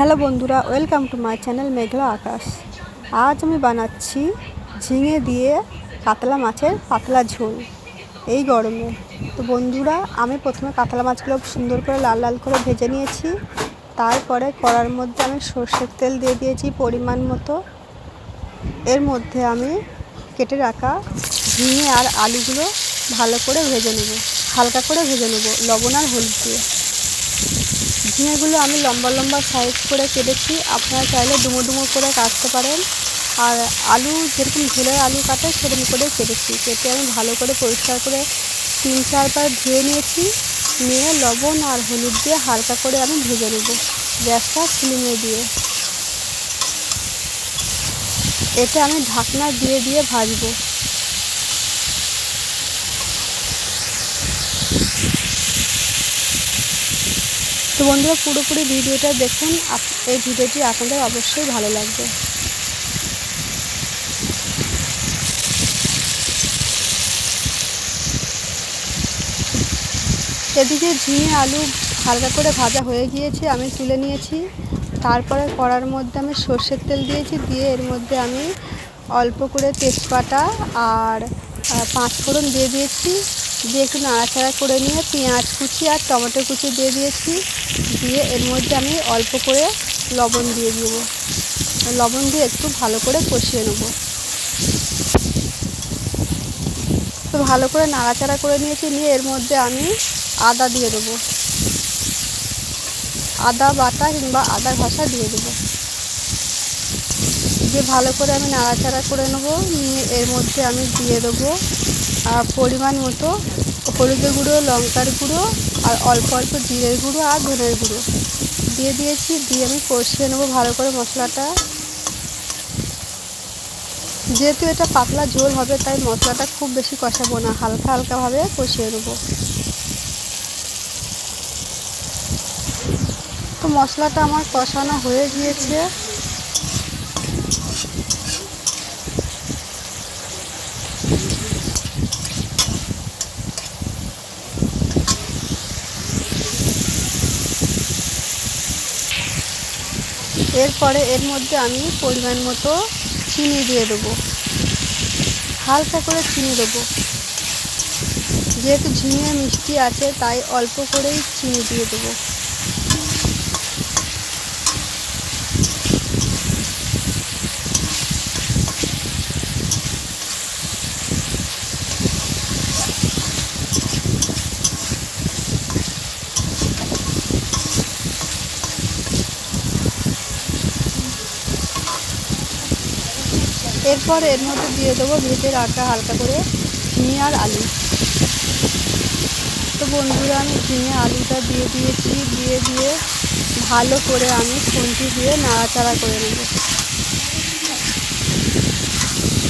Hello বন্ধুরা, welcome to my channel মেঘলা আকাশ। আজ আমি বানাচ্ছি ঝিঙে দিয়ে কাতলা মাছের পাতলা ঝোল এই গরমে। তো বন্ধুরা, আমি প্রথমে কাতলা মাছগুলো সুন্দর করে লাল লাল করে ভেজে নিয়েছি। তারপরে কড়ার মধ্যে আমি সর্ষের তেল দিয়ে দিয়েছি পরিমাণ মতো। এর মধ্যে আমি কেটে রাখা ঝিঙে আর আলুগুলো ভালো করে ভেজে নেব, হালকা করে ভেজে নেব লবণ আর হলুদ দিয়ে। ঝিঙেগুলো আমি লম্বা লম্বা সাইজ করে কেটেছি, আপনারা চাইলে ডুমো ডুমো করে কাটতে পারেন। আর আলু যেরকম ঝোলের আলু কাটে সেরকম করে কেটেছি। কেটে আমি ভালো করে পরিষ্কার করে 3-4 বার ধুয়ে নিয়েছি। নিয়ে লবণ আর হলুদ দিয়ে হালকা করে আমি ভেজে নেব গ্যাসটা সিলিংয়ে দিয়ে। এটা আমি ঢাকনা দিয়ে দিয়ে ভাজবো। তো বন্ধুরা, পুরোপুরি ভিডিওটা দেখুন, এই ভিডিওটি আপনাদের অবশ্যই ভালো লাগবে। এদিকে ঝিঙে আলু হালকা করে ভাজা হয়ে গিয়েছে, আমি তুলে নিয়েছি। তারপরে কড়ার মধ্যে আমি সর্ষের তেল দিয়েছি, দিয়ে এর মধ্যে আমি অল্প করে তেজপাতা আর 5 ফোড়ন দিয়ে দিয়েছি। দিয়ে একটু নাড়াচাড়া করে নিয়ে পেঁয়াজ কুচি আর টমেটো কুচি দিয়ে দিয়েছি। দিয়ে এর মধ্যে আমি অল্প করে লবণ দিয়ে দেব। লবণ দিয়ে একটু ভালো করে কষিয়ে নেব। তো ভালো করে নাড়াচাড়া করে নিয়েছি। নিয়ে এর মধ্যে আমি আদা দিয়ে দেবো, আদা বাটা কিংবা আদা ঘষা দিয়ে দেবো। দিয়ে ভালো করে আমি নাড়াচাড়া করে নেব। নিয়ে এর মধ্যে আমি দিয়ে দেবো পরিমাণ মতো হলুদের গুঁড়ো, লঙ্কার গুঁড়ো আর অল্প অল্প জিরের গুঁড়ো আর ধনের গুঁড়ো দিয়ে দিয়েছি। দিয়ে আমি কষিয়ে নেবো ভালো করে মশলাটা। যেহেতু এটা পাতলা ঝোল হবে, তাই মশলাটা খুব বেশি কষাবো না, হালকা হালকাভাবে কষিয়ে নেবো। তো মশলাটা আমার কষানো হয়ে গিয়েছে। এরপরে এর মধ্যে আমি পরিমাণ মতো চিনি দিয়ে দেবো, হালকা করে চিনি দেবো। যেহেতু ঝিঙে মিষ্টি আছে, তাই অল্প করেই চিনি দিয়ে দেবো। এরপর এর মধ্যে দিয়ে দেবো ভেজে রাখা হালকা করে ঝিঙে আর আলু। তো বন্ধুরা, আমি ঝিঙে আলুটা দিয়ে দিয়েছি। দিয়ে ভালো করে আমি খুন্তি দিয়ে নাড়াচাড়া করে নেব।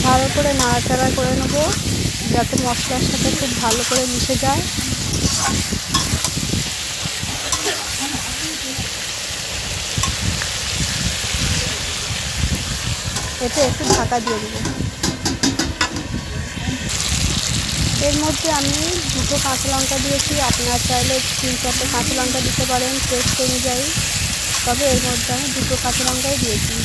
ভালো করে নাড়াচাড়া করে নেব যাতে মশলার সাথে খুব ভালো করে মিশে যায়। এতে একটু ঢাকা দিয়ে দেবো। এর মধ্যে আমি 2টো কাঁচা লঙ্কা দিয়েছি, আপনারা চাইলে 3-4টে কাঁচা লঙ্কা দিতে পারেন টেস্ট অনুযায়ী। তবে এর মধ্যে আমি 2টো কাঁচা লঙ্কাই দিয়েছি।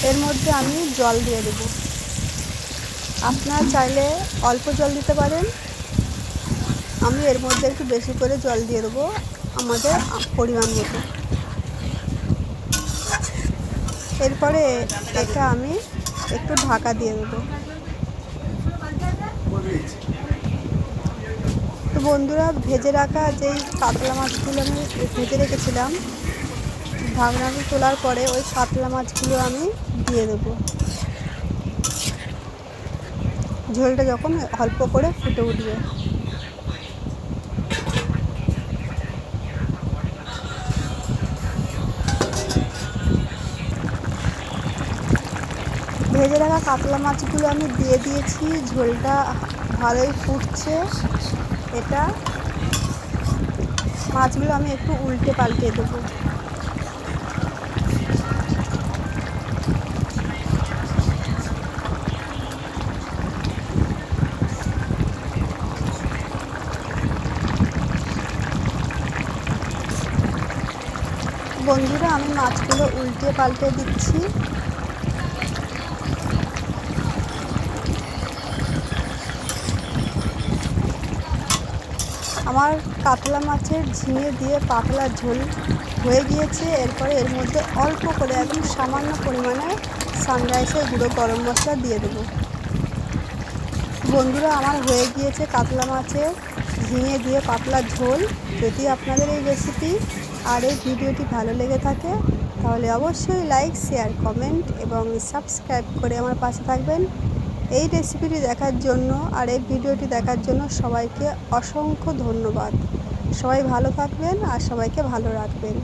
এর মধ্যে আমি জল দিয়ে দেবো। আপনারা চাইলে অল্প জল দিতে পারেন, আমি এর মধ্যে একটু বেশি করে জল দিয়ে দেবো আমাদের পরিমাণ মতো। এরপরে এটা আমি একটু ঢাকা দিয়ে দেবো। তো বন্ধুরা, ভেজে রাখা যেই কাতলা মাছগুলো আমি ভেজে রেখেছিলাম, ঢাকনাটা তোলার পরে ওই কাতলা মাছগুলো আমি দিয়ে দেবো। ঝোলটা যখন অল্প করে ফুটে উঠবে, ভেজে রাখা কাতলা মাছগুলো আমি দিয়ে দিয়েছি। ঝোলটা ভালোই ফুটছে। এটা মাছগুলো আমি একটু উল্টে পাল্টে দেবো। বন্ধুরা, আমি মাছগুলো উল্টে পাল্টে দিচ্ছি। আমার কাতলা মাছের ঝিঙে দিয়ে পাতলা ঝোল হয়ে গিয়েছে। এরপরে এর মধ্যে অল্প করে একদম সামান্য পরিমাণে সানরাইসের গুঁড়ো গরম মশলা দিয়ে দেবো। বন্ধুরা, আমার হয়ে গিয়েছে কাতলা মাছের ঝিঙে দিয়ে পাতলা ঝোল। যদি আপনাদের এই রেসিপি আর এই ভিডিওটি ভালো লেগে থাকে তাহলে অবশ্যই লাইক, শেয়ার, কমেন্ট এবং সাবস্ক্রাইব করে আমার পাশে থাকবেন। এই রেসিপিটি দেখার জন্য আর এই ভিডিওটি দেখার জন্য সবাইকে অসংখ্য ধন্যবাদ। সবাই ভালো থাকবেন আর সবাইকে ভালো রাখবেন।